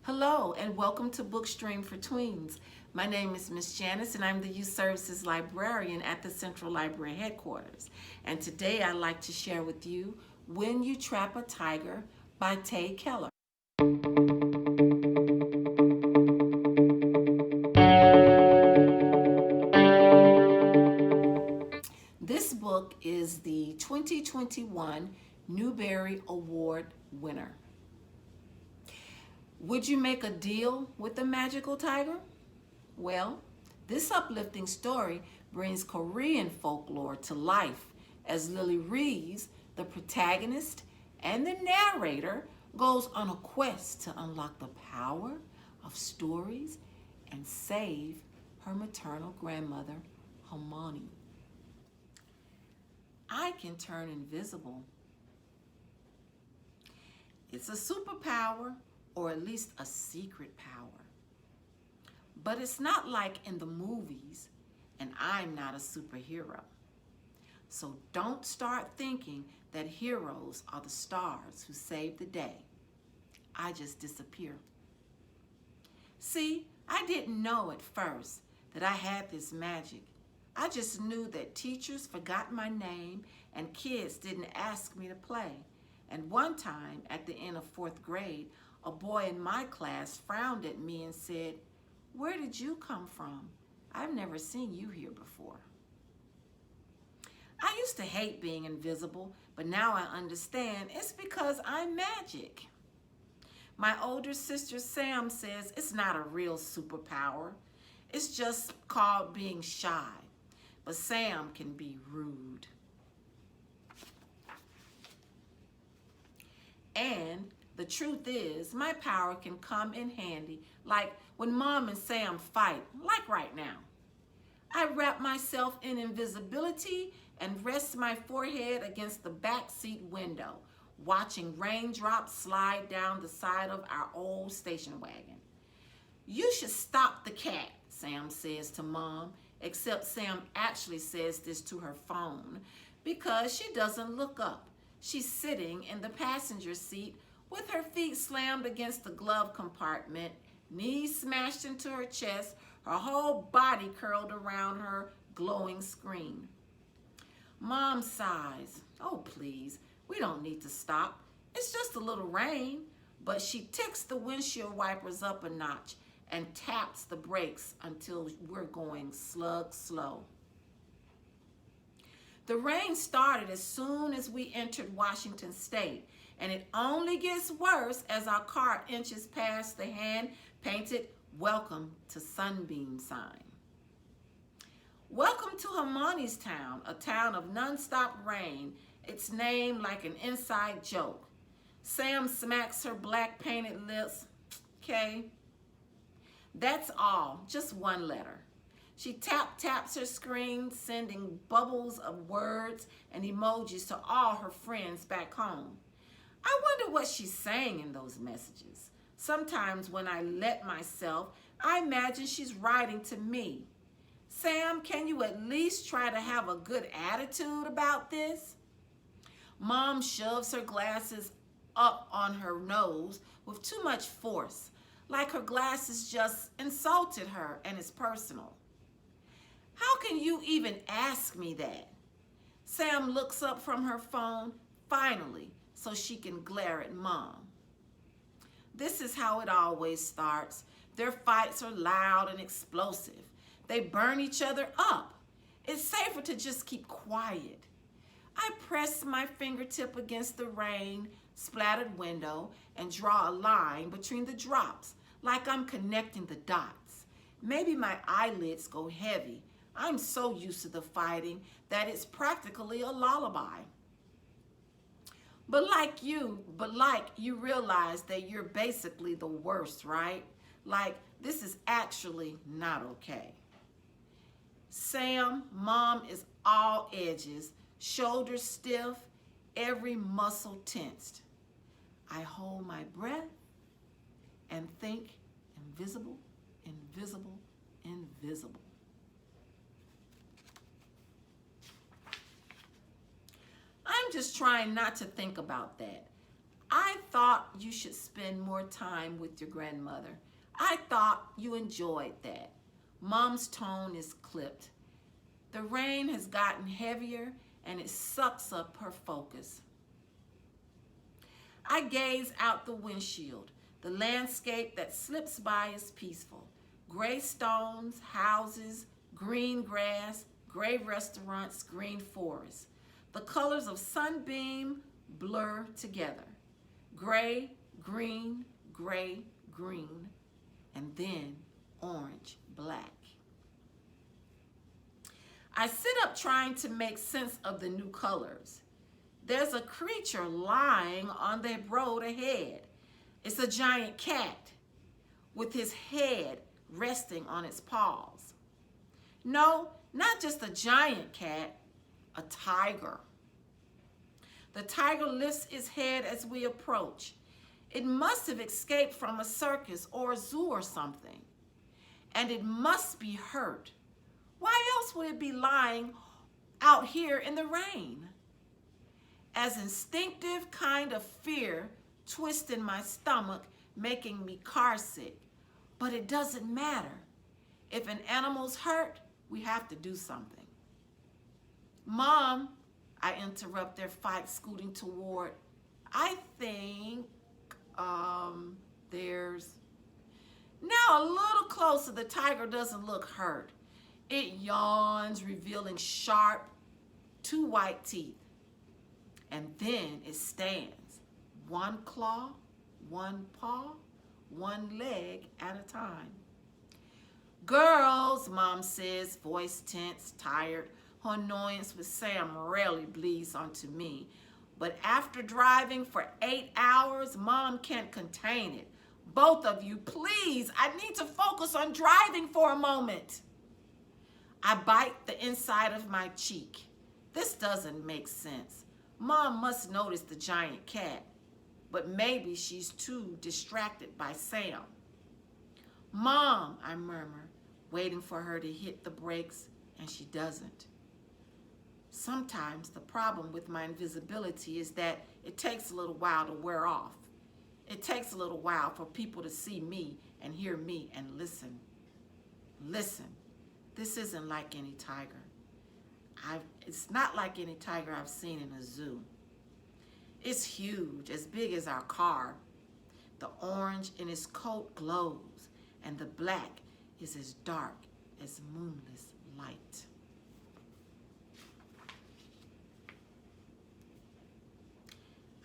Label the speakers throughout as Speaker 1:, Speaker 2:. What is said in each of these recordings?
Speaker 1: Hello and welcome to Bookstream for Tweens. My name is Miss Janice and I'm the Youth Services Librarian at the Central Library Headquarters. And today I'd like to share with you When You Trap a Tiger by Tae Keller. This book is the 2021 Newbery Award winner. Would you make a deal with the magical tiger? Well, this uplifting story brings Korean folklore to life as Lily Reeves, the protagonist and the narrator, goes on a quest to unlock the power of stories and save her maternal grandmother, Hermione. I can turn invisible. It's a superpower, or at least a secret power. But it's not like in the movies, and I'm not a superhero. So don't start thinking that heroes are the stars who save the day. I just disappear. See, I didn't know at first that I had this magic. I just knew that teachers forgot my name and kids didn't ask me to play. And one time at the end of 4th grade, a boy in my class frowned at me and said, "Where did you come from? I've never seen you here before." I used to hate being invisible, but now I understand it's because I'm magic. My older sister Sam says it's not a real superpower. It's just called being shy. But Sam can be rude. And the truth is, my power can come in handy, like when Mom and Sam fight, like right now. I wrap myself in invisibility and rest my forehead against the back seat window, watching raindrops slide down the side of our old station wagon. "You should stop the cat," Sam says to Mom, except Sam actually says this to her phone because she doesn't look up. She's sitting in the passenger seat with her feet slammed against the glove compartment, knees smashed into her chest, her whole body curled around her glowing screen. Mom sighs. "Oh, please, we don't need to stop. It's just a little rain." But she ticks the windshield wipers up a notch and taps the brakes until we're going slug slow. The rain started as soon as we entered Washington State, and it only gets worse as our car inches past the hand-painted "Welcome to Sunbeam" sign. Welcome to Hermione's town, a town of nonstop rain, its name like an inside joke. Sam smacks her black painted lips. "Okay. That's all, just one letter." She taps her screen, sending bubbles of words and emojis to all her friends back home. I wonder what she's saying in those messages. Sometimes when I let myself, I imagine she's writing to me. "Sam, can you at least try to have a good attitude about this?" Mom shoves her glasses up on her nose with too much force, like her glasses just insulted her and it's personal. "How can you even ask me that?" Sam looks up from her phone, finally, so she can glare at Mom. This is how it always starts. Their fights are loud and explosive. They burn each other up. It's safer to just keep quiet. I press my fingertip against the rain-splattered window and draw a line between the drops, like I'm connecting the dots. Maybe my eyelids go heavy. I'm so used to the fighting that it's practically a lullaby. But like you realize that you're basically the worst, right? Like, this is actually not okay. Sam, Mom is all edges, shoulders stiff, every muscle tensed. I hold my breath and think invisible, invisible, invisible. I'm just trying not to think about that. I thought you should spend more time with your grandmother. I thought you enjoyed that. Mom's tone is clipped. The rain has gotten heavier and it sucks up her focus. I gaze out the windshield. The landscape that slips by is peaceful. Gray stones, houses, green grass, gray restaurants, green forests. The colors of sunbeam blur together. Gray, green, and then orange, black. I sit up trying to make sense of the new colors. There's a creature lying on the road ahead. It's a giant cat with his head resting on its paws. No, not just a giant cat, a tiger. The tiger lifts its head as we approach. It must have escaped from a circus or a zoo or something. And it must be hurt. Why else would it be lying out here in the rain? As instinctive kind of fear twists in my stomach, making me car sick. But it doesn't matter. If an animal's hurt, we have to do something. Mom, I interrupt their fight, scooting toward. I think there's... Now a little closer, the tiger doesn't look hurt. It yawns, revealing sharp, 2 white teeth. And then it stands, 1 claw, 1 paw, 1 leg at a time. Girls, Mom says, voice tense, tired. Her annoyance with Sam rarely bleeds onto me. But after driving for 8 hours, Mom can't contain it. Both of you, please, I need to focus on driving for a moment. I bite the inside of my cheek. This doesn't make sense. Mom must notice the giant cat, but maybe she's too distracted by Sam. Mom, I murmur, waiting for her to hit the brakes, and she doesn't. Sometimes the problem with my invisibility is that it takes a little while to wear off. It takes a little while for people to see me and hear me and listen. Listen, this isn't like any tiger. It's not like any tiger I've seen in a zoo. It's huge, as big as our car. The orange in its coat glows, and the black is as dark as moonless light.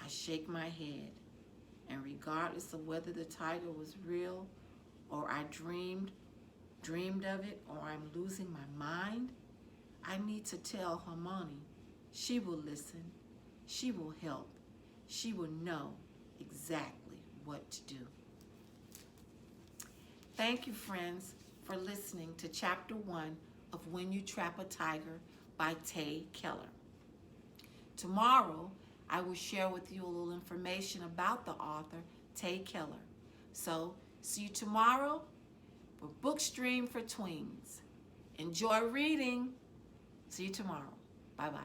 Speaker 1: I shake my head, and regardless of whether the tiger was real or I dreamed of it or I'm losing my mind, I need to tell Hermione. She will listen. She will help. She will know exactly what to do. Thank you, friends, for listening to Chapter 1 of When You Trap a Tiger by Tae Keller. Tomorrow, I will share with you a little information about the author, Tae Keller. So, see you tomorrow for Bookstream for Tweens. Enjoy reading. See you tomorrow. Bye-bye.